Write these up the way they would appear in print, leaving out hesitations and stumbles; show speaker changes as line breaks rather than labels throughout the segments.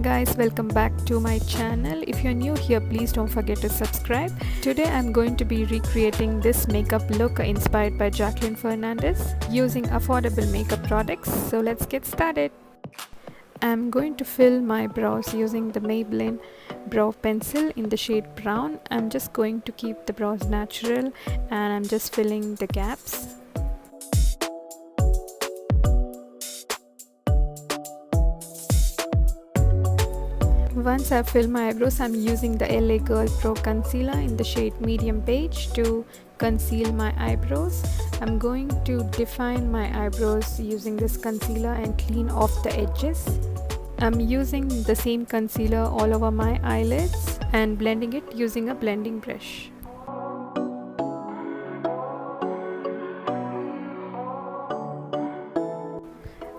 guys, welcome back to my channel. If you're new here, please don't forget to subscribe. Today I'm going to be recreating this makeup look inspired by Jacqueline Fernandez using affordable makeup products. So let's get started. I'm going to fill my brows using the Maybelline brow pencil in the shade brown. I'm just going to keep the brows natural and I'm just filling the gaps. Once I've filled my eyebrows, I'm using the LA Girl Pro Concealer in the shade medium beige to conceal my eyebrows. I'm going to define my eyebrows using this concealer and clean off the edges. I'm using the same concealer all over my eyelids and blending it using a blending brush.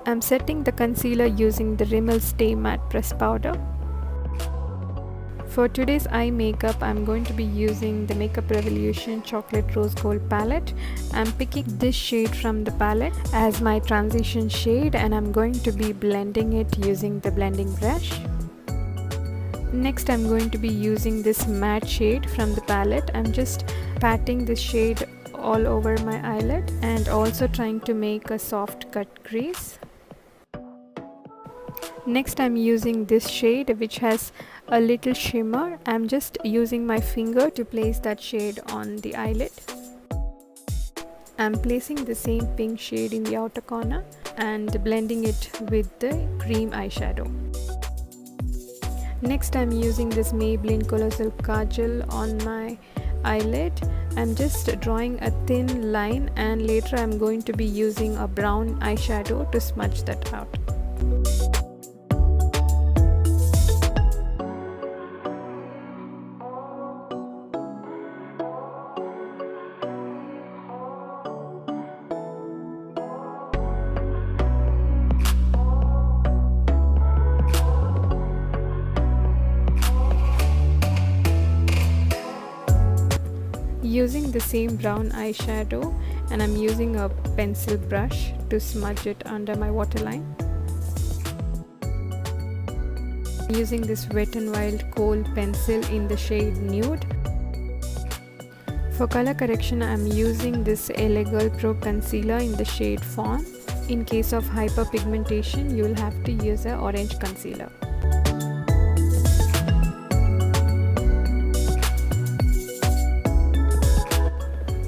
I'm setting the concealer using the Rimmel Stay Matte Press Powder. For today's eye makeup, I'm going to be using the Makeup Revolution Chocolate Rose Gold palette. I'm picking this shade from the palette as my transition shade and I'm going to be blending it using the blending brush. Next, I'm going to be using this matte shade from the palette. I'm just patting this shade all over my eyelid and also trying to make a soft cut crease. Next, I'm using this shade which has a little shimmer. I'm just using my finger to place that shade on the eyelid. I'm placing the same pink shade in the outer corner and blending it with the cream eyeshadow. Next, I'm using this Maybelline Colossal Kajal on my eyelid. I'm just drawing a thin line and later I'm going to be using a brown eyeshadow to smudge that out. Using the same brown eyeshadow and I'm using a pencil brush to smudge it under my waterline. Using this Wet n Wild Kohl pencil in the shade Nude. For color correction, I'm using this LA Girl Pro Concealer in the shade Fawn. In case of hyperpigmentation, you'll have to use an orange concealer.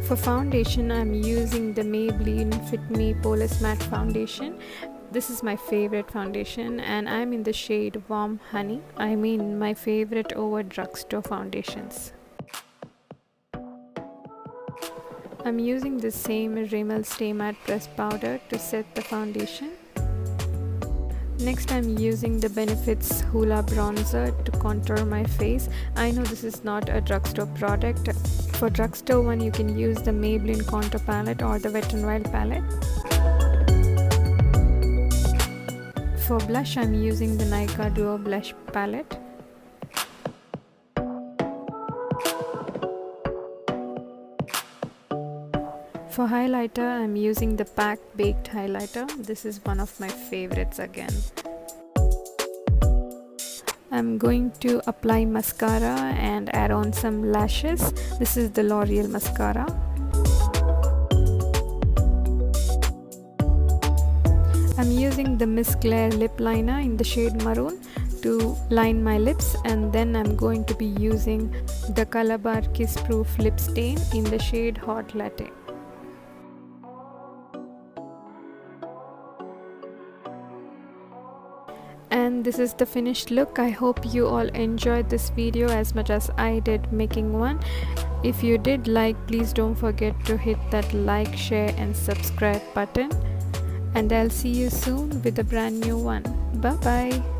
For foundation, I'm using the Maybelline Fit Me Poreless Matte Foundation. This is my favorite foundation and I'm in the shade Warm Honey. I mean my favorite over drugstore foundations. I'm using the same Rimmel Stay Matte Press Powder to set the foundation. Next, I'm using the Benefits Hoola Bronzer to contour my face. I know this is not a drugstore product. For drugstore one, you can use the Maybelline Contour Palette or the Wet n Wild palette. For blush, I'm using the Nykaa Duo Blush Palette. For highlighter, I'm using the PAC Baked Highlighter. This is one of my favorites again. I'm going to apply mascara and add on some lashes. This is the L'Oreal mascara. I'm using the Miss Claire lip liner in the shade Maroon to line my lips, and then I'm going to be using the Color Bar Kiss Proof lip stain in the shade Hot Latte. And this is the finished look. I hope you all enjoyed this video as much as I did making one. If you did like, please don't forget to hit that like, share and subscribe button. And I'll see you soon with a brand new one. Bye bye.